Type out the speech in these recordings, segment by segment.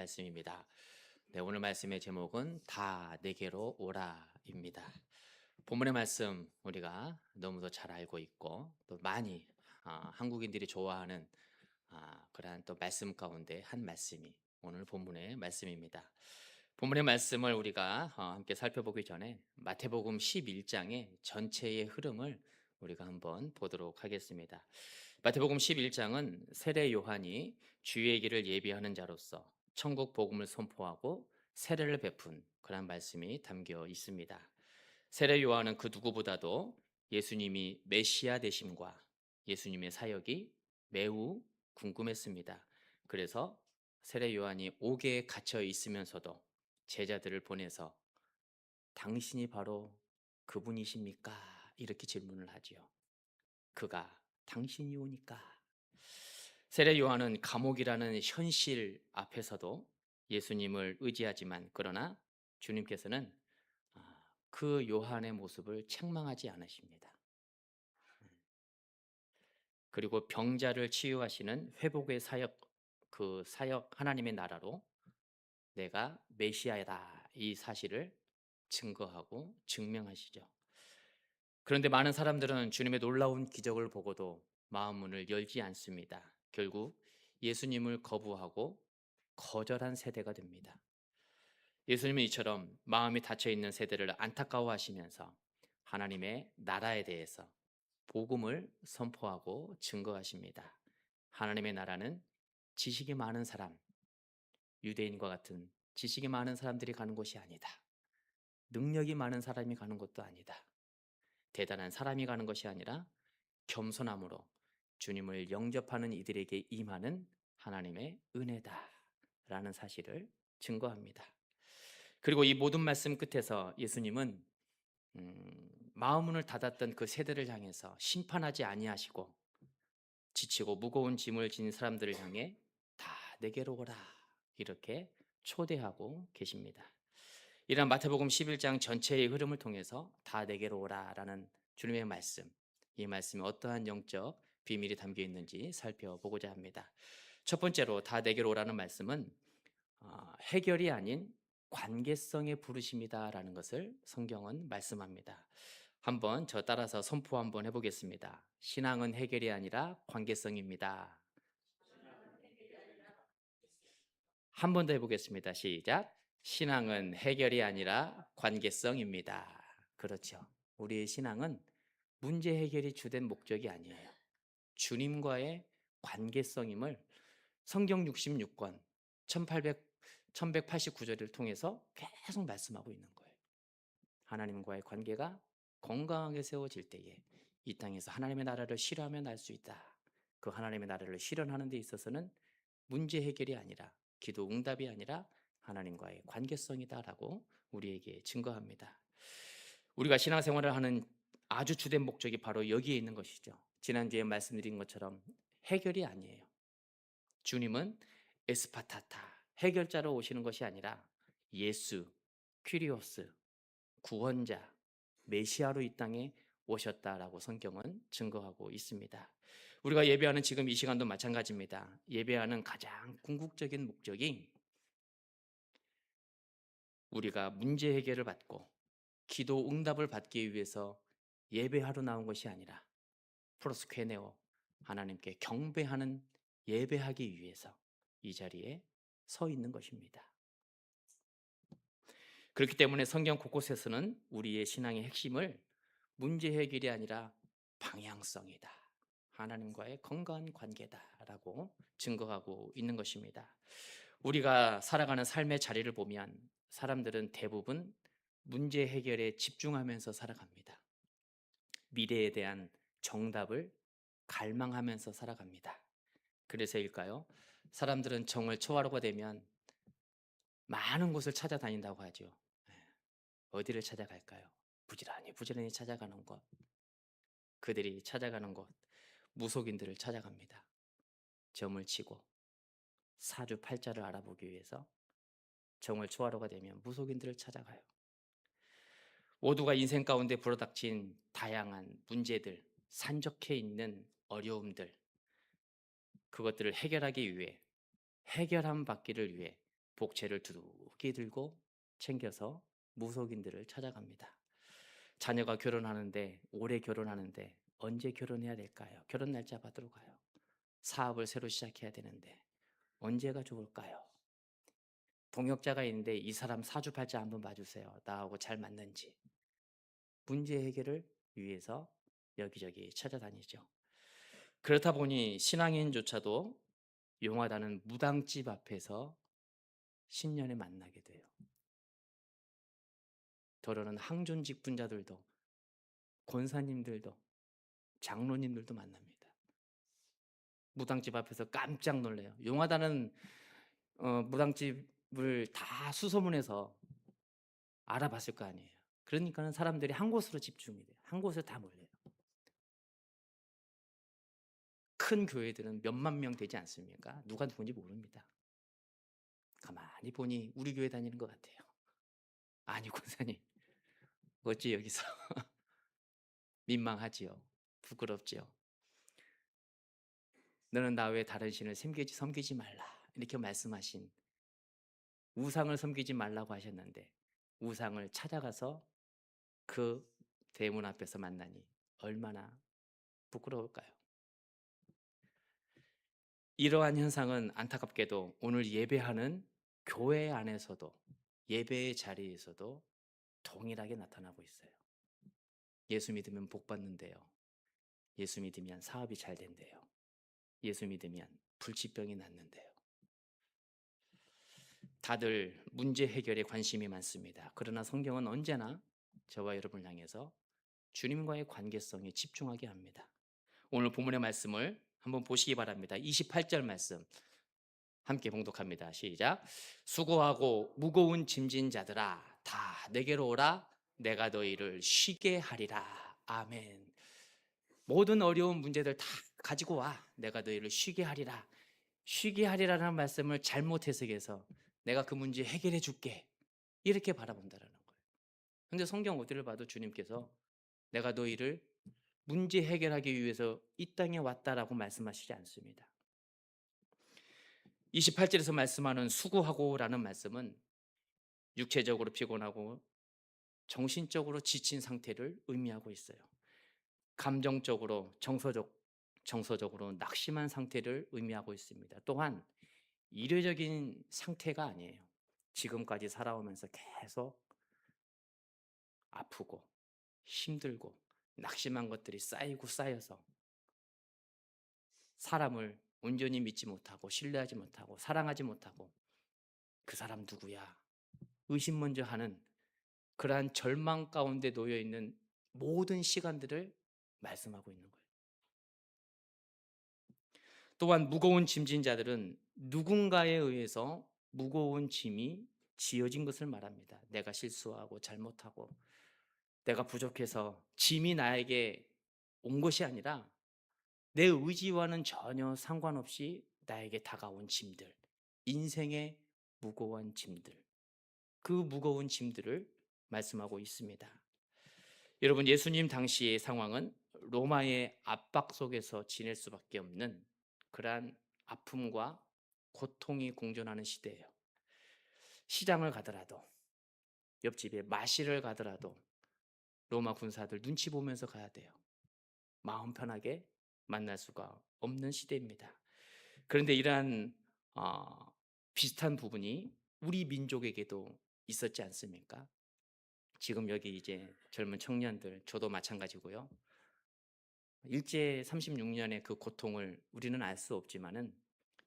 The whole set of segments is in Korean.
말씀입니다. 네, 오늘 말씀의 제목은 다 내게로 오라입니다. 본문의 말씀 우리가 너무도 잘 알고 있고 또 많이 한국인들이 좋아하는 그러한 또 말씀 가운데 한 말씀이 오늘 본문의 말씀입니다. 본문의 말씀을 우리가 함께 살펴보기 전에 마태복음 11장의 전체의 흐름을 우리가 한번 보도록 하겠습니다. 마태복음 11장은 세례 요한이 주의 길을 예비하는 자로서 천국 복음을 선포하고 세례를 베푼 그런 말씀이 담겨 있습니다. 세례 요한은 그 누구보다도 예수님이 메시아 되심과 예수님의 사역이 매우 궁금했습니다. 그래서 세례 요한이 옥에 갇혀 있으면서도 제자들을 보내서 당신이 바로 그분이십니까? 이렇게 질문을 하지요. 그가 당신이 오니까. 세례 요한은 감옥이라는 현실 앞에서도 예수님을 의지하지만 그러나 주님께서는 그 요한의 모습을 책망하지 않으십니다. 그리고 병자를 치유하시는 회복의 사역, 그 사역 하나님의 나라로 내가 메시아다 이 사실을 증거하고 증명하시죠. 그런데 많은 사람들은 주님의 놀라운 기적을 보고도 마음 문을 열지 않습니다. 결국 예수님을 거부하고 거절한 세대가 됩니다. 예수님은 이처럼 마음이 닫혀 있는 세대를 안타까워하시면서 하나님의 나라에 대해서 복음을 선포하고 증거하십니다. 하나님의 나라는 지식이 많은 사람, 유대인과 같은 지식이 많은 사람들이 가는 곳이 아니다. 능력이 많은 사람이 가는 곳도 아니다. 대단한 사람이 가는 것이 아니라 겸손함으로 주님을 영접하는 이들에게 임하는 하나님의 은혜다라는 사실을 증거합니다. 그리고 이 모든 말씀 끝에서 예수님은 마음문을 닫았던 그 세대를 향해서 심판하지 아니하시고 지치고 무거운 짐을 진 사람들을 향해 다 내게로 오라 이렇게 초대하고 계십니다. 이런 마태복음 11장 전체의 흐름을 통해서 다 내게로 오라라는 주님의 말씀, 이 말씀에 어떠한 영적 비밀이 담겨 있는지 살펴보고자 합니다. 첫 번째로 다 내게로 오라는 말씀은 해결이 아닌 관계성의 부르심이다라는 것을 성경은 말씀합니다. 한번 저 따라서 선포 한번 해보겠습니다. 신앙은 해결이 아니라 관계성입니다. 한 번 더 해보겠습니다. 시작. 신앙은 해결이 아니라 관계성입니다. 그렇죠. 우리의 신앙은 문제 해결이 주된 목적이 아니에요. 주님과의 관계성임을 성경 66권 1189절을 통해서 계속 말씀하고 있는 거예요. 하나님과의 관계가 건강하게 세워질 때에 이 땅에서 하나님의 나라를 실현하며 날 수 있다. 그 하나님의 나라를 실현하는 데 있어서는 문제 해결이 아니라 기도 응답이 아니라 하나님과의 관계성이다라고 우리에게 증거합니다. 우리가 신앙생활을 하는 아주 주된 목적이 바로 여기에 있는 것이죠. 지난주에 말씀드린 것처럼 해결이 아니에요. 주님은 에스파타타 해결자로 오시는 것이 아니라 예수, 퀴리오스, 구원자, 메시아로 이 땅에 오셨다라고 성경은 증거하고 있습니다. 우리가 예배하는 지금 이 시간도 마찬가지입니다. 예배하는 가장 궁극적인 목적이 우리가 문제 해결을 받고 기도 응답을 받기 위해서 예배하러 나온 것이 아니라 프로스케네오 하나님께 경배하는 예배하기 위해서 이 자리에 서 있는 것입니다. 그렇기 때문에 성경 곳곳에서는 우리의 신앙의 핵심을 문제 해결이 아니라 방향성이다. 하나님과의 건강한 관계다라고 증거하고 있는 것입니다. 우리가 살아가는 삶의 자리를 보면 사람들은 대부분 문제 해결에 집중하면서 살아갑니다. 미래에 대한 정답을 갈망하면서 살아갑니다. 그래서일까요? 사람들은 정을 초월하고 되면 많은 곳을 찾아다닌다고 하죠. 어디를 찾아갈까요? 부지런히 찾아가는 곳. 그들이 찾아가는 곳, 무속인들을 찾아갑니다. 점을 치고 사주팔자를 알아보기 위해서 정월 초하루가 되면 무속인들을 찾아가요. 모두가 인생 가운데 불어닥친 다양한 문제들, 산적해 있는 어려움들, 그것들을 해결하기 위해 해결함 받기를 위해 복채를 두둑이 들고 챙겨서 무속인들을 찾아갑니다. 자녀가 결혼하는데, 올해 결혼하는데 언제 결혼해야 될까요? 결혼 날짜 받으러 가요. 사업을 새로 시작해야 되는데 언제가 좋을까요? 동역자가 있는데 이 사람 사주팔자 한번 봐주세요. 나하고 잘 맞는지. 문제 해결을 위해서 여기저기 찾아다니죠. 그렇다 보니 신앙인조차도 용하다는 무당집 앞에서 신년에 만나게 돼요. 더러는 항존 직분자들도, 권사님들도, 장로님들도 만납니다. 무당집 앞에서 깜짝 놀래요. 용하다는 무당집을 다 수소문해서 알아봤을 거 아니에요. 그러니까는 사람들이 한 곳으로 집중이 돼요. 한 곳에 다 몰려요. 큰 교회들은 몇만 명 되지 않습니까? 누가 누군지 모릅니다. 가만히 보니 우리 교회 다니는 것 같아요. 아니 권사님, 어찌 여기서 민망하지요. 부끄럽지요. 너는 나 외에 다른 신을 섬기지 말라. 이렇게 말씀하신, 우상을 섬기지 말라고 하셨는데 우상을 찾아가서 그 대문 앞에서 만나니 얼마나 부끄러울까요? 이러한 현상은 안타깝게도 오늘 예배하는 교회 안에서도, 예배의 자리에서도 동일하게 나타나고 있어요. 예수 믿으면 복 받는데요. 예수 믿으면 사업이 잘 된대요. 예수 믿으면 불치병이 낫는데요. 다들 문제 해결에 관심이 많습니다. 그러나 성경은 언제나 저와 여러분을 향해서 주님과의 관계성에 집중하게 합니다. 오늘 본문의 말씀을 한번 보시기 바랍니다. 28절 말씀 함께 봉독합니다. 시작. 수고하고 무거운 짐진 자들아 다 내게로 오라. 내가 너희를 쉬게 하리라. 아멘. 모든 어려운 문제들 다 가지고 와. 내가 너희를 쉬게 하리라. 쉬게 하리라는 말씀을 잘못 해석해서 내가 그 문제 해결해 줄게, 이렇게 바라본다라는 거예요. 근데 성경 어디를 봐도 주님께서 내가 너희를 문제 해결하기 위해서 이 땅에 왔다라고 말씀하시지 않습니다. 28절에서 말씀하는 수고하고라는 말씀은 육체적으로 피곤하고 정신적으로 지친 상태를 의미하고 있어요. 감정적으로 정서적으로 낙심한 상태를 의미하고 있습니다. 또한 이례적인 상태가 아니에요. 지금까지 살아오면서 계속 아프고 힘들고 낙심한 것들이 쌓이고 쌓여서 사람을 온전히 믿지 못하고 신뢰하지 못하고 사랑하지 못하고 그 사람 누구야? 의심 먼저 하는 그러한 절망 가운데 놓여 있는 모든 시간들을 말씀하고 있는 거예요. 또한 무거운 짐진 자들은 누군가에 의해서 무거운 짐이 지어진 것을 말합니다. 내가 실수하고 잘못하고 내가 부족해서 짐이 나에게 온 것이 아니라 내 의지와는 전혀 상관없이 나에게 다가온 짐들, 인생의 무거운 짐들, 그 무거운 짐들을 말씀하고 있습니다. 여러분, 예수님 당시의 상황은 로마의 압박 속에서 지낼 수밖에 없는 그러한 아픔과 고통이 공존하는 시대예요. 시장을 가더라도, 옆집에 마실을 가더라도 로마 군사들 눈치 보면서 가야 돼요. 마음 편하게 만날 수가 없는 시대입니다. 그런데 이러한 비슷한 부분이 우리 민족에게도 있었지 않습니까? 지금 여기 이제 젊은 청년들, 저도 마찬가지고요. 일제 36년의 그 고통을 우리는 알 수 없지만은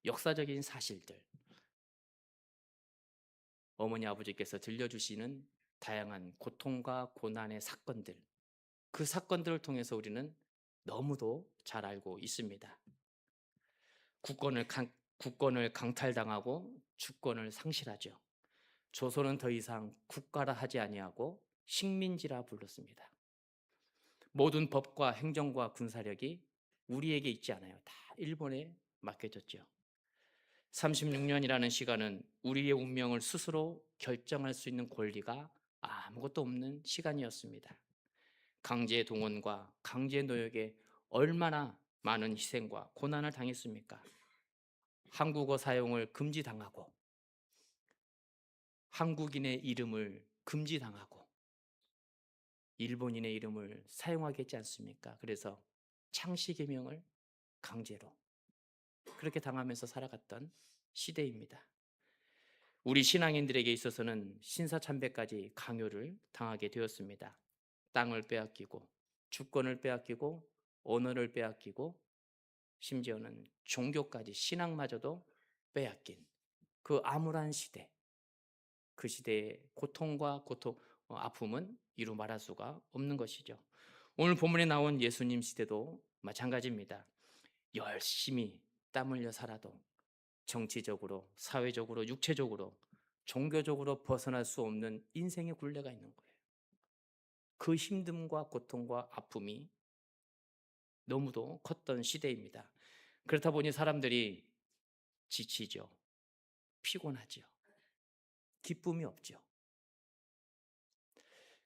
역사적인 사실들, 어머니 아버지께서 들려주시는 다양한 고통과 고난의 사건들, 그 사건들을 통해서 우리는 너무도 잘 알고 있습니다. 국권을 강탈당하고 주권을 상실하죠. 조선은 더 이상 국가라 하지 아니하고 식민지라 불렀습니다. 모든 법과 행정과 군사력이 우리에게 있지 않아요. 다 일본에 맡겨졌죠. 36년이라는 시간은 우리의 운명을 스스로 결정할 수 있는 권리가 아무것도 없는 시간이었습니다. 강제 동원과 강제 노역에 얼마나 많은 희생과 고난을 당했습니까? 한국어 사용을 금지당하고 한국인의 이름을 금지당하고 일본인의 이름을 사용하게 했지 않습니까? 그래서 창씨개명을 강제로 그렇게 당하면서 살아갔던 시대입니다. 우리 신앙인들에게 있어서는 신사참배까지 강요를 당하게 되었습니다. 땅을 빼앗기고 주권을 빼앗기고 언어를 빼앗기고 심지어는 종교까지 신앙마저도 빼앗긴 그 암울한 시대, 그 시대의 아픔은 이루 말할 수가 없는 것이죠. 오늘 본문에 나온 예수님 시대도 마찬가지입니다. 열심히 땀 흘려 살아도 정치적으로, 사회적으로, 육체적으로, 종교적으로 벗어날 수 없는 인생의 굴레가 있는 거예요. 그 힘듦과 고통과 아픔이 너무도 컸던 시대입니다. 그렇다 보니 사람들이 지치죠. 피곤하죠. 기쁨이 없죠.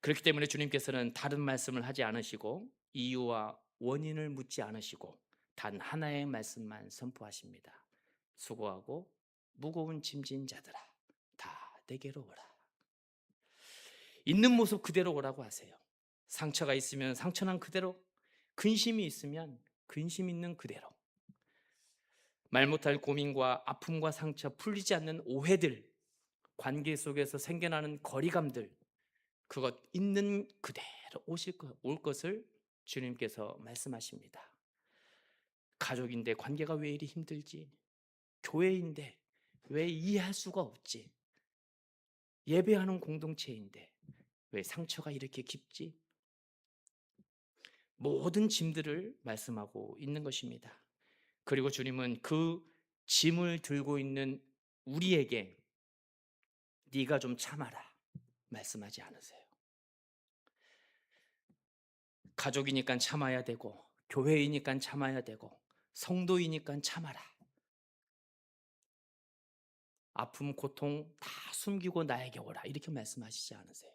그렇기 때문에 주님께서는 다른 말씀을 하지 않으시고 이유와 원인을 묻지 않으시고 단 하나의 말씀만 선포하십니다. 수고하고 무거운 짐진 자들아 다 내게로 오라. 있는 모습 그대로 오라고 하세요. 상처가 있으면 상처난 그대로, 근심이 있으면 근심 있는 그대로, 말 못할 고민과 아픔과 상처, 풀리지 않는 오해들, 관계 속에서 생겨나는 거리감들, 그것 있는 그대로 올 것을 주님께서 말씀하십니다. 가족인데 관계가 왜 이리 힘들지? 교회인데 왜 이해할 수가 없지? 예배하는 공동체인데 왜 상처가 이렇게 깊지? 모든 짐들을 말씀하고 있는 것입니다. 그리고 주님은 그 짐을 들고 있는 우리에게 네가 좀 참아라 말씀하지 않으세요. 가족이니까 참아야 되고 교회이니까 참아야 되고 성도이니까 참아라. 아픔, 고통 다 숨기고 나에게 오라 이렇게 말씀하시지 않으세요.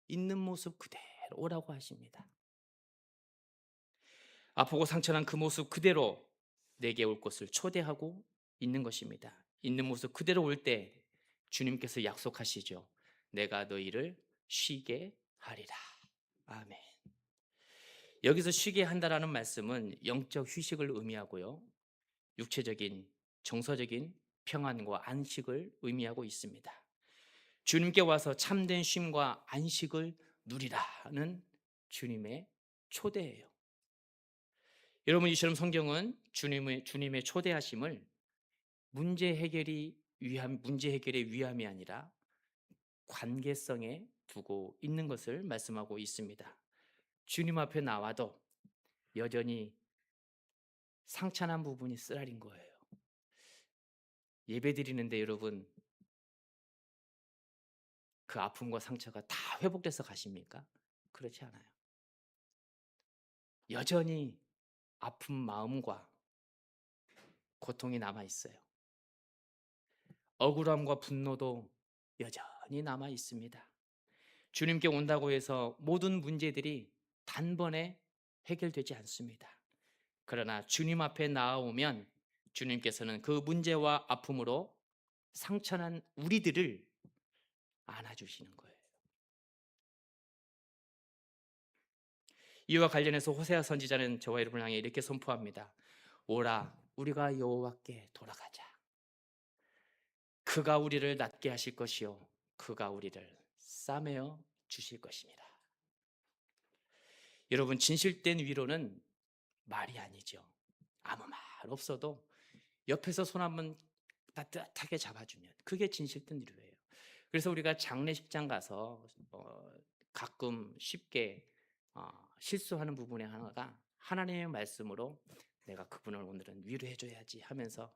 있는 모습 그대로 오라고 하십니다. 아프고 상처난 그 모습 그대로 내게 올 것을 초대하고 있는 것입니다. 있는 모습 그대로 올 때 주님께서 약속하시죠. 내가 너희를 쉬게 하리라. 아멘. 여기서 쉬게 한다라는 말씀은 영적 휴식을 의미하고요. 육체적인, 정서적인 평안과 안식을 의미하고 있습니다. 주님께 와서 참된 쉼과 안식을 누리라는 주님의 초대예요. 여러분, 이처럼 성경은 주님의 초대하심을 문제 해결의 위함이 아니라 관계성에 두고 있는 것을 말씀하고 있습니다. 주님 앞에 나와도 여전히 상처난 부분이 쓰라린 거예요. 예배 드리는데 여러분 그 아픔과 상처가 다 회복돼서 가십니까? 그렇지 않아요. 여전히 아픈 마음과 고통이 남아 있어요. 억울함과 분노도 여전히 남아 있습니다. 주님께 온다고 해서 모든 문제들이 단번에 해결되지 않습니다. 그러나 주님 앞에 나아오면 주님께서는 그 문제와 아픔으로 상처난 우리들을 안아주시는 거예요. 이와 관련해서 호세아 선지자는 저와 여러분을 향해 이렇게 선포합니다. 오라 우리가 여호와께 돌아가자. 그가 우리를 낫게 하실 것이요 그가 우리를 싸매어 주실 것입니다. 여러분 진실된 위로는 말이 아니죠. 아무 말 없어도 옆에서 손 한번 따뜻하게 잡아주면 그게 진실된 위로예요. 그래서 우리가 장례식장 가서 가끔 쉽게 실수하는 부분의 하나가 하나님의 말씀으로 내가 그분을 오늘은 위로해줘야지 하면서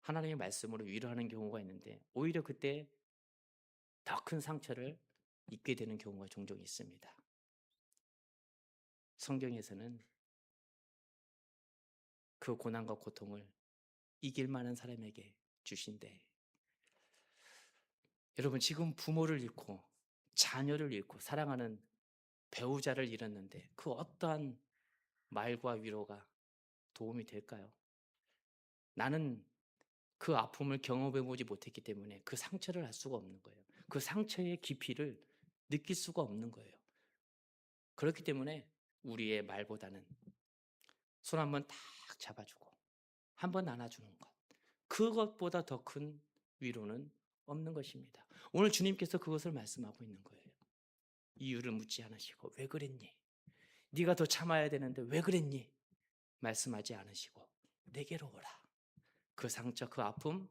하나님의 말씀으로 위로하는 경우가 있는데 오히려 그때 더 큰 상처를 입게 되는 경우가 종종 있습니다. 성경에서는 그 고난과 고통을 이길 만한 사람에게 주신대. 여러분 지금 부모를 잃고 자녀를 잃고 사랑하는 배우자를 잃었는데 그 어떠한 말과 위로가 도움이 될까요? 나는 그 아픔을 경험해 보지 못했기 때문에 그 상처를 알 수가 없는 거예요. 그 상처의 깊이를 느낄 수가 없는 거예요. 그렇기 때문에 우리의 말보다는 손 한번 딱 잡아주고 한번 안아주는 것, 그것보다 더 큰 위로는 없는 것입니다. 오늘 주님께서 그것을 말씀하고 있는 거예요. 이유를 묻지 않으시고 왜 그랬니? 네가 더 참아야 되는데 왜 그랬니? 말씀하지 않으시고 내게로 오라. 그 상처, 그 아픔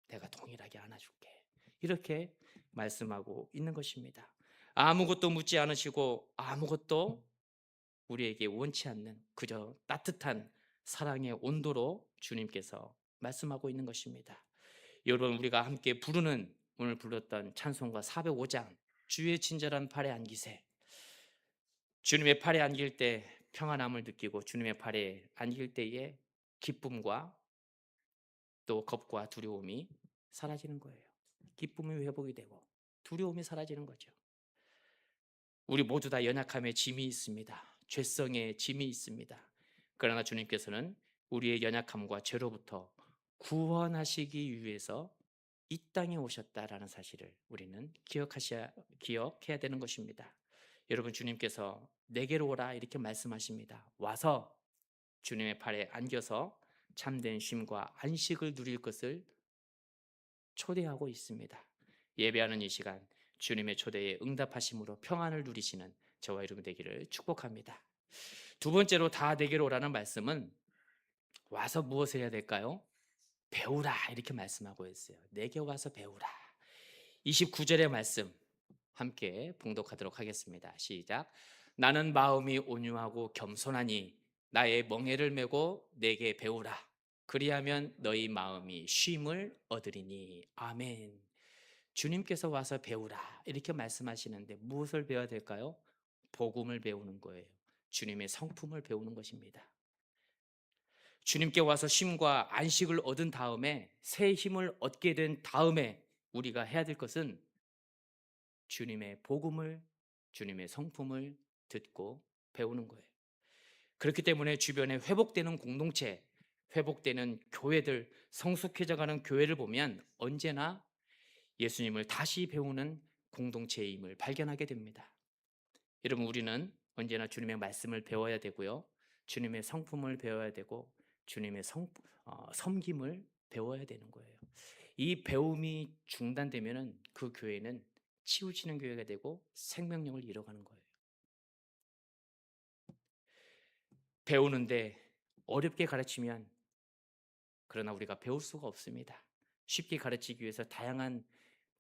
내가 동일하게 안아줄게. 이렇게 말씀하고 있는 것입니다. 아무것도 묻지 않으시고 아무것도 우리에게 원치 않는 그저 따뜻한 사랑의 온도로 주님께서 말씀하고 있는 것입니다. 여러분, 우리가 함께 부르는, 오늘 불렀던 찬송가 405장 주의 친절한 팔에 안기세, 주님의 팔에 안길 때 평안함을 느끼고 주님의 팔에 안길 때에 기쁨과 또 겁과 두려움이 사라지는 거예요. 기쁨이 회복이 되고 두려움이 사라지는 거죠. 우리 모두 다 연약함에 짐이 있습니다. 죄성에 짐이 있습니다. 그러나 주님께서는 우리의 연약함과 죄로부터 구원하시기 위해서 이 땅에 오셨다라는 사실을 우리는 기억해야 되는 것입니다. 여러분, 주님께서 내게로 오라 이렇게 말씀하십니다. 와서 주님의 팔에 안겨서 참된 쉼과 안식을 누릴 것을 초대하고 있습니다. 예배하는 이 시간 주님의 초대에 응답하심으로 평안을 누리시는 저와 여러분 되기를 축복합니다. 두 번째로 다 내게로 오라는 말씀은 와서 무엇을 해야 될까요? 배우라 이렇게 말씀하고 있어요. 내게 와서 배우라. 29절의 말씀 함께 봉독하도록 하겠습니다. 시작. 나는 마음이 온유하고 겸손하니 나의 멍에를 메고 내게 배우라. 그리하면 너희 마음이 쉼을 얻으리니. 아멘. 주님께서 와서 배우라 이렇게 말씀하시는데 무엇을 배워야 될까요? 복음을 배우는 거예요. 주님의 성품을 배우는 것입니다. 주님께 와서 쉼과 안식을 얻은 다음에, 새 힘을 얻게 된 다음에 우리가 해야 될 것은 주님의 복음을, 주님의 성품을 듣고 배우는 거예요. 그렇기 때문에 주변에 회복되는 공동체, 회복되는 교회들, 성숙해져가는 교회를 보면 언제나 예수님을 다시 배우는 공동체임을 발견하게 됩니다. 여러분, 우리는 언제나 주님의 말씀을 배워야 되고요, 주님의 성품을 배워야 되고 주님의 섬김을 배워야 되는 거예요. 이 배움이 중단되면 그 교회는 치우치는 교회가 되고 생명력을 잃어가는 거예요. 배우는데 어렵게 가르치면 그러나 우리가 배울 수가 없습니다. 쉽게 가르치기 위해서 다양한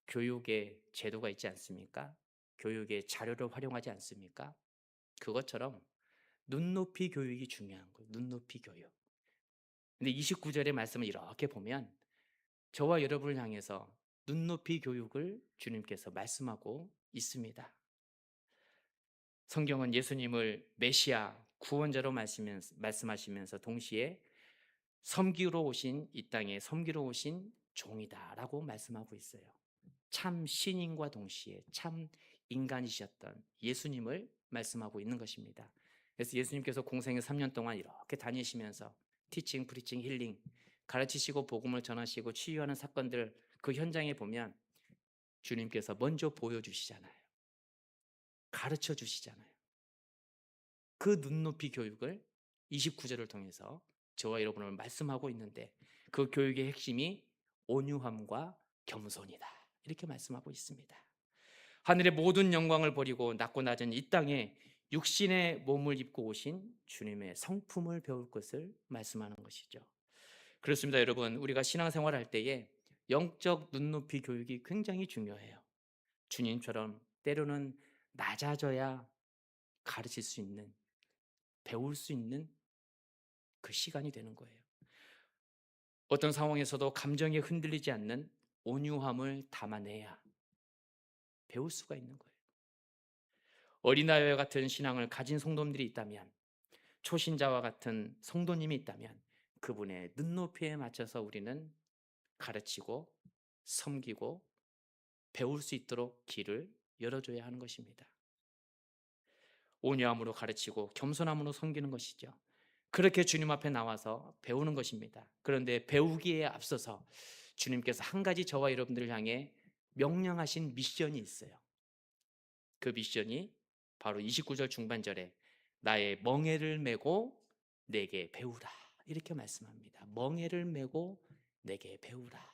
교육의 제도가 있지 않습니까? 교육의 자료를 활용하지 않습니까? 그것처럼 눈높이 교육이 중요한 거예요. 눈높이 교육. 근데 29절의 말씀을 이렇게 보면 저와 여러분을 향해서 눈높이 교육을 주님께서 말씀하고 있습니다. 성경은 예수님을 메시아, 구원자로 말씀하시면서 동시에 섬기러 오신, 이 땅에 섬기러 오신 종이다라고 말씀하고 있어요. 참 신인과 동시에 참 인간이셨던 예수님을 말씀하고 있는 것입니다. 그래서 예수님께서 공생의 3년 동안 이렇게 다니시면서 티칭, 프리칭, 힐링 가르치시고 복음을 전하시고 치유하는 사건들, 그 현장에 보면 주님께서 먼저 보여주시잖아요. 가르쳐 주시잖아요. 그 눈높이 교육을 29절을 통해서 저와 여러분을 말씀하고 있는데, 그 교육의 핵심이 온유함과 겸손이다 이렇게 말씀하고 있습니다. 하늘의 모든 영광을 버리고 낮고 낮은 이 땅에 육신의 몸을 입고 오신 주님의 성품을 배울 것을 말씀하는 것이죠. 그렇습니다. 여러분, 우리가 신앙생활 할 때에 영적 눈높이 교육이 굉장히 중요해요. 주님처럼 때로는 낮아져야 가르칠 수 있는, 배울 수 있는 그 시간이 되는 거예요. 어떤 상황에서도 감정에 흔들리지 않는 온유함을 담아내야 배울 수가 있는 거예요. 어린아이와 같은 신앙을 가진 성도님들이 있다면, 초신자와 같은 성도님이 있다면 그분의 눈높이에 맞춰서 우리는 가르치고 섬기고 배울 수 있도록 길을 열어줘야 하는 것입니다. 온유함으로 가르치고 겸손함으로 섬기는 것이죠. 그렇게 주님 앞에 나와서 배우는 것입니다. 그런데 배우기에 앞서서 주님께서 한 가지 저와 여러분들을 향해 명령하신 미션이 있어요. 그 미션이 바로 29절 중반절에 나의 멍에를 메고 내게 배우라 이렇게 말씀합니다. 멍에를 메고 내게 배우라.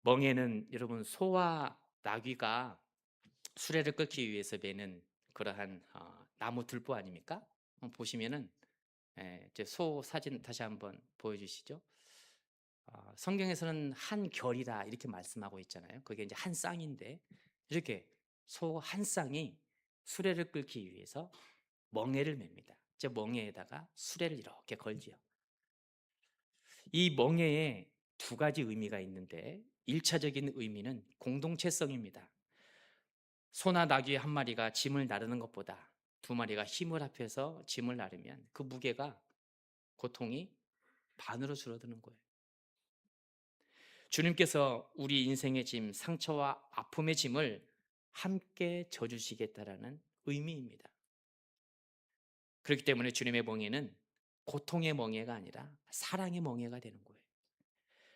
멍에는 여러분 소와 나귀가 수레를 끌기 위해서 매는 그러한 나무 들보 아닙니까? 보시면은 이제 소 사진 다시 한번 보여주시죠. 성경에서는 한 결이라 이렇게 말씀하고 있잖아요. 그게 이제 한 쌍인데 이렇게 소 한 쌍이 수레를 끌기 위해서 멍에를 맵니다. 저 멍에에다가 수레를 이렇게 걸지요. 이 멍에에 두 가지 의미가 있는데 1차적인 의미는 공동체성입니다. 소나 나귀 한 마리가 짐을 나르는 것보다 두 마리가 힘을 합해서 짐을 나르면 그 무게가 고통이 반으로 줄어드는 거예요. 주님께서 우리 인생의 짐, 상처와 아픔의 짐을 함께 져주시겠다라는 의미입니다. 그렇기 때문에 주님의 멍에는 고통의 멍에가 아니라 사랑의 멍에가 되는 거예요.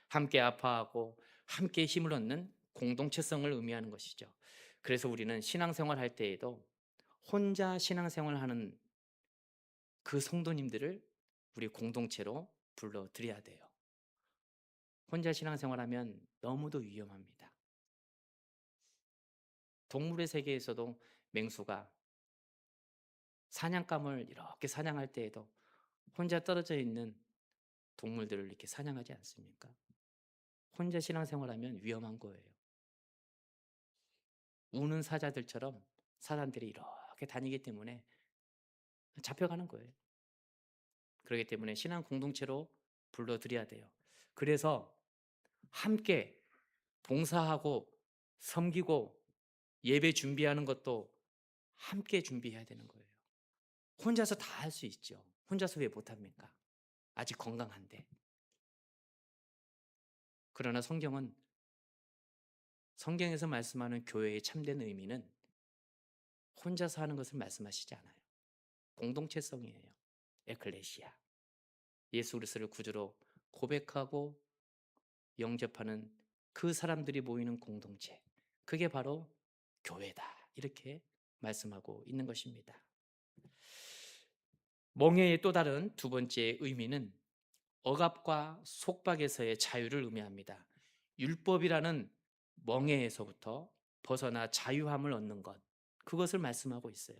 함께 아파하고 함께 힘을 얻는 공동체성을 의미하는 것이죠. 그래서 우리는 신앙생활 할 때에도 혼자 신앙생활 하는 그 성도님들을 우리 공동체로 불러드려야 돼요. 혼자 신앙생활하면 너무도 위험합니다. 동물의 세계에서도 맹수가 사냥감을 이렇게 사냥할 때에도 혼자 떨어져 있는 동물들을 이렇게 사냥하지 않습니까? 혼자 신앙생활하면 위험한 거예요. 우는 사자들처럼 사람들이 이렇게 다니기 때문에 잡혀가는 거예요. 그렇기 때문에 신앙 공동체로 불러드려야 돼요. 그래서 함께 봉사하고 섬기고 예배 준비하는 것도 함께 준비해야 되는 거예요. 혼자서 다 할 수 있죠. 혼자서 왜 못합니까? 아직 건강한데. 그러나 성경에서 말씀하는 교회의 참된 의미는 혼자서 하는 것을 말씀하시지 않아요. 공동체성이에요. 에클레시아. 예수 그리스도를 구주로 고백하고 영접하는 그 사람들이 모이는 공동체. 그게 바로 교회다. 이렇게 말씀하고 있는 것입니다. 멍에의 또 다른 두 번째 의미는 억압과 속박에서의 자유를 의미합니다. 율법이라는 멍에에서부터 벗어나 자유함을 얻는 것, 그것을 말씀하고 있어요.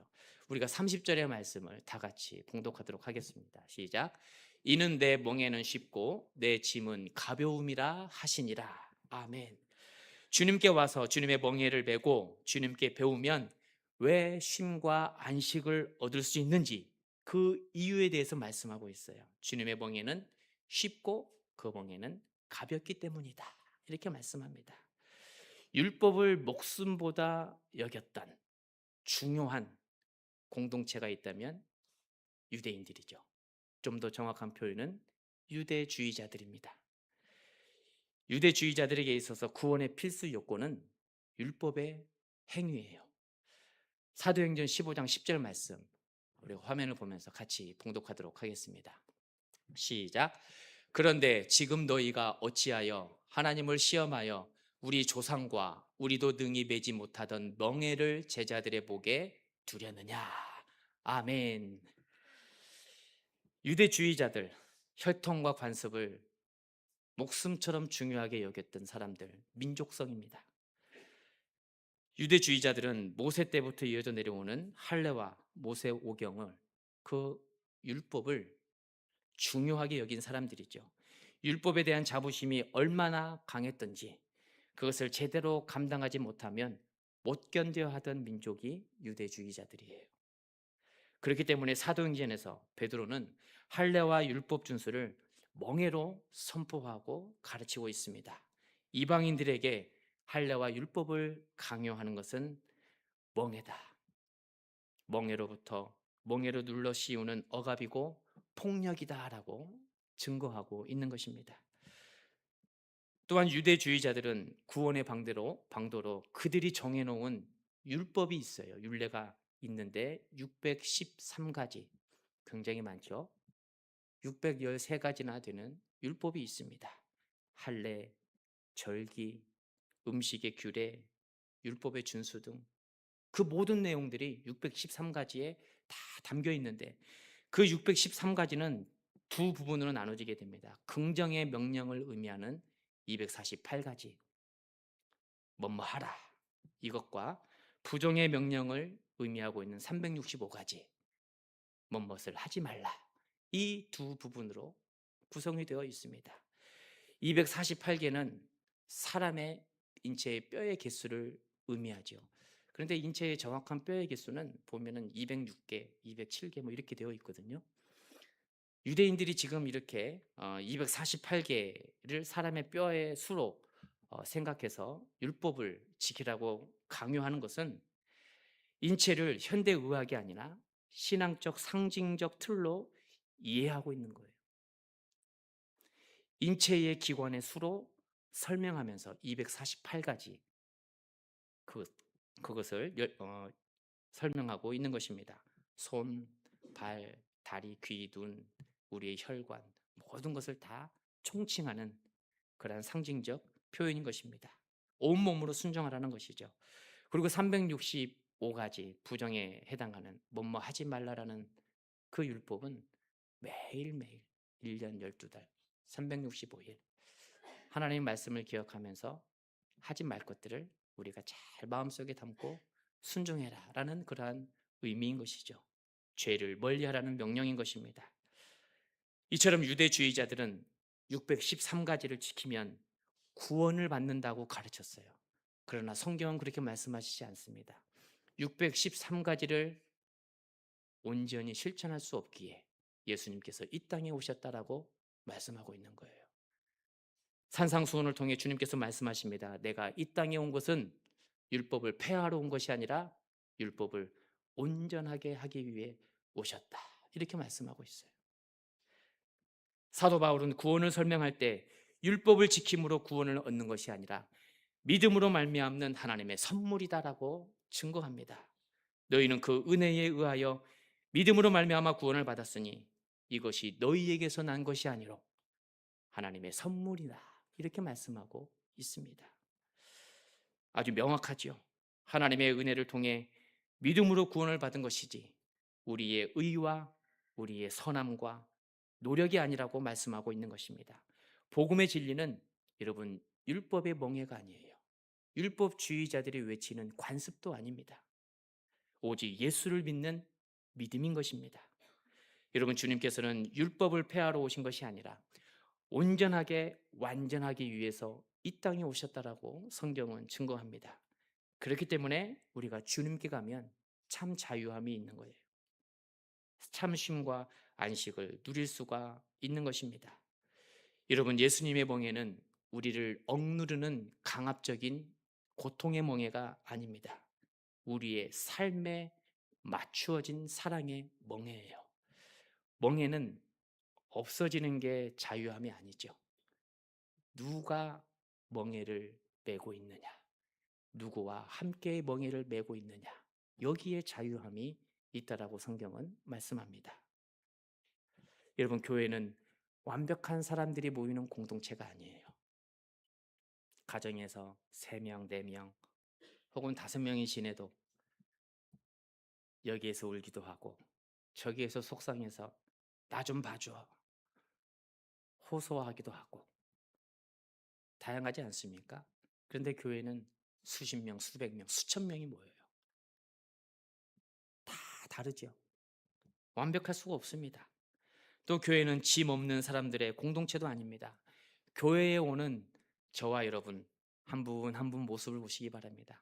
우리가 30절의 말씀을 다 같이 봉독하도록 하겠습니다. 시작. 이는 내 멍에는 쉽고 내 짐은 가벼움이라 하시니라. 아멘. 주님께 와서 주님의 멍에를 메고 주님께 배우면 왜 쉼과 안식을 얻을 수 있는지 그 이유에 대해서 말씀하고 있어요. 주님의 멍에는 쉽고 그 멍에는 가볍기 때문이다. 이렇게 말씀합니다. 율법을 목숨보다 여겼던 중요한 공동체가 있다면 유대인들이죠. 좀 더 정확한 표현은 유대주의자들입니다. 유대주의자들에게 있어서 구원의 필수 요건은 율법의 행위예요. 사도행전 15장 10절 말씀 우리 화면을 보면서 같이 봉독하도록 하겠습니다. 시작. 그런데 지금 너희가 어찌하여 하나님을 시험하여 우리 조상과 우리도 능히 매지 못하던 멍에를 제자들의 목에 두려느냐. 아멘. 유대주의자들 혈통과 관습을 목숨처럼 중요하게 여겼던 사람들, 민족성입니다. 유대주의자들은 모세 때부터 이어져 내려오는 할례와 모세 오경을 그 율법을 중요하게 여긴 사람들이죠. 율법에 대한 자부심이 얼마나 강했던지 그것을 제대로 감당하지 못하면 못 견뎌 하던 민족이 유대주의자들이에요. 그렇기 때문에 사도행전에서 베드로는 할례와 율법 준수를 멍에로 선포하고 가르치고 있습니다. 이방인들에게 할례와 율법을 강요하는 것은 멍에다. 멍에로 눌러 씌우는 억압이고 폭력이다라고 증거하고 있는 것입니다. 또한 유대주의자들은 구원의 방도로 그들이 정해놓은 율법이 있어요. 율례가 있는데 613가지 굉장히 많죠. 613가지나 되는 율법이 있습니다. 할례, 절기, 음식의 규례, 율법의 준수 등 그 모든 내용들이 613가지에 다 담겨 있는데, 그 613가지는 두 부분으로 나눠지게 됩니다. 긍정의 명령을 의미하는 248가지, 뭐뭐 하라, 이것과 부정의 명령을 의미하고 있는 365가지, 뭐뭇을 하지 말라, 이 두 부분으로 구성이 되어 있습니다. 248개는 사람의 인체의 뼈의 개수를 의미하죠. 그런데 인체의 정확한 뼈의 개수는 보면은 206개, 207개 뭐 이렇게 되어 있거든요. 유대인들이 지금 이렇게 248개를 사람의 뼈의 수로 생각해서 율법을 지키라고 강요하는 것은 인체를 현대 의학이 아니라 신앙적 상징적 틀로 이해하고 있는 거예요. 인체의 기관의 수로 설명하면서 248가지 그것을 설명하고 있는 것입니다. 손, 발, 다리, 귀, 눈, 우리의 혈관, 모든 것을 다 총칭하는 그러한 상징적 표현인 것입니다. 온몸으로 순종하라는 것이죠. 그리고 365가지 부정에 해당하는 뭐뭐 하지 말라라는 그 율법은 매일매일 1년 12달 365일 하나님의 말씀을 기억하면서 하지 말 것들을 우리가 잘 마음속에 담고 순종해라 라는 그러한 의미인 것이죠. 죄를 멀리하라는 명령인 것입니다. 이처럼 유대주의자들은 613가지를 지키면 구원을 받는다고 가르쳤어요. 그러나 성경은 그렇게 말씀하시지 않습니다. 613가지를 온전히 실천할 수 없기에 예수님께서 이 땅에 오셨다라고 말씀하고 있는 거예요. 산상수훈을 통해 주님께서 말씀하십니다. 내가 이 땅에 온 것은 율법을 폐하러 온 것이 아니라 율법을 온전하게 하기 위해 오셨다, 이렇게 말씀하고 있어요. 사도 바울은 구원을 설명할 때 율법을 지킴으로 구원을 얻는 것이 아니라 믿음으로 말미암는 하나님의 선물이다라고 증거합니다. 너희는 그 은혜에 의하여 믿음으로 말미암아 구원을 받았으니 이것이 너희에게서 난 것이 아니로 하나님의 선물이다, 이렇게 말씀하고 있습니다. 아주 명확하죠. 하나님의 은혜를 통해 믿음으로 구원을 받은 것이지 우리의 의와 우리의 선함과 노력이 아니라고 말씀하고 있는 것입니다. 복음의 진리는 여러분 율법의 멍해가 아니에요. 율법주의자들이 외치는 관습도 아닙니다. 오직 예수를 믿는 믿음인 것입니다. 여러분, 주님께서는 율법을 폐하러 오신 것이 아니라 온전하게 완전하기 위해서 이 땅에 오셨다라고 성경은 증거합니다. 그렇기 때문에 우리가 주님께 가면 참 자유함이 있는 거예요. 참 쉼과 안식을 누릴 수가 있는 것입니다. 여러분, 예수님의 멍에는 우리를 억누르는 강압적인 고통의 멍에가 아닙니다. 우리의 삶에 맞추어진 사랑의 멍에예요. 멍에는 없어지는 게 자유함이 아니죠. 누가 멍에를 메고 있느냐, 누구와 함께 멍에를 메고 있느냐, 여기에 자유함이 있다라고 성경은 말씀합니다. 여러분, 교회는 완벽한 사람들이 모이는 공동체가 아니에요. 가정에서 3명, 4명 혹은 5명이 지내도 여기에서 울기도 하고 저기에서 속상해서 나 좀 봐줘 호소하기도 하고 다양하지 않습니까? 그런데 교회는 수십 명, 수백 명, 수천 명이 모여요. 다 다르죠. 완벽할 수가 없습니다. 또 교회는 짐 없는 사람들의 공동체도 아닙니다. 교회에 오는 저와 여러분 한 분 한 분 모습을 보시기 바랍니다.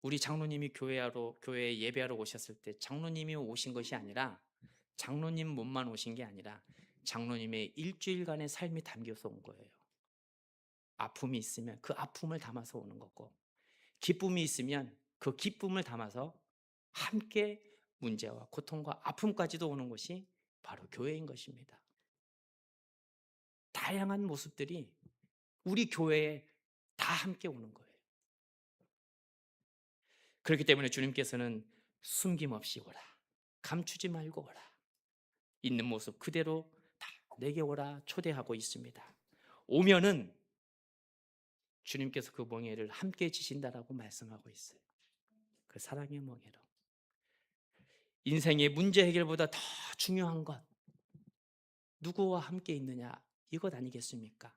우리 장로님이 교회에 예배하러 오셨을 때 장로님이 오신 것이 아니라 장로님 몸만 오신 게 아니라 장로님의 일주일간의 삶이 담겨서 온 거예요. 아픔이 있으면 그 아픔을 담아서 오는 거고, 기쁨이 있으면 그 기쁨을 담아서 함께 문제와 고통과 아픔까지도 오는 것이 바로 교회인 것입니다. 다양한 모습들이 우리 교회에 다 함께 오는 거예요. 그렇기 때문에 주님께서는 숨김없이 오라, 감추지 말고 오라, 있는 모습 그대로 다 내게 오라 초대하고 있습니다. 오면은 주님께서 그 멍에를 함께 지신다라고 말씀하고 있어요. 그 사랑의 멍에로. 인생의 문제 해결보다 더 중요한 것 누구와 함께 있느냐 이것 아니겠습니까?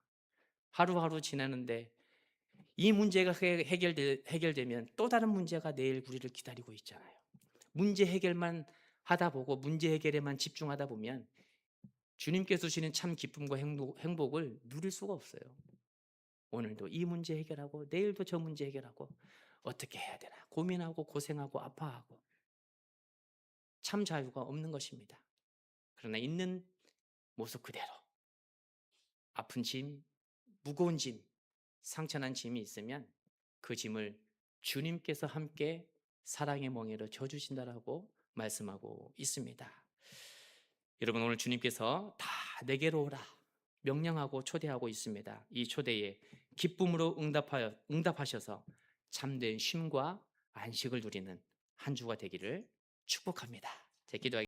하루하루 지나는데 이 문제가 해결되면 또 다른 문제가 내일 우리를 기다리고 있잖아요. 문제 해결만 하다 보고 문제 해결에만 집중하다 보면 주님께서 주시는 참 기쁨과 행복을 누릴 수가 없어요. 오늘도 이 문제 해결하고 내일도 저 문제 해결하고 어떻게 해야 되나 고민하고 고생하고 아파하고 참 자유가 없는 것입니다. 그러나 있는 모습 그대로 아픈 짐, 무거운 짐, 상처난 짐이 있으면 그 짐을 주님께서 함께 사랑의 멍에로 져주신다라고 말씀하고 있습니다. 여러분 오늘 주님께서 다 내게로 오라 명령하고 초대하고 있습니다. 이 초대에 기쁨으로 응답하셔서 참된 쉼과 안식을 누리는 한 주가 되기를 축복합니다. 제 기도하겠습니다.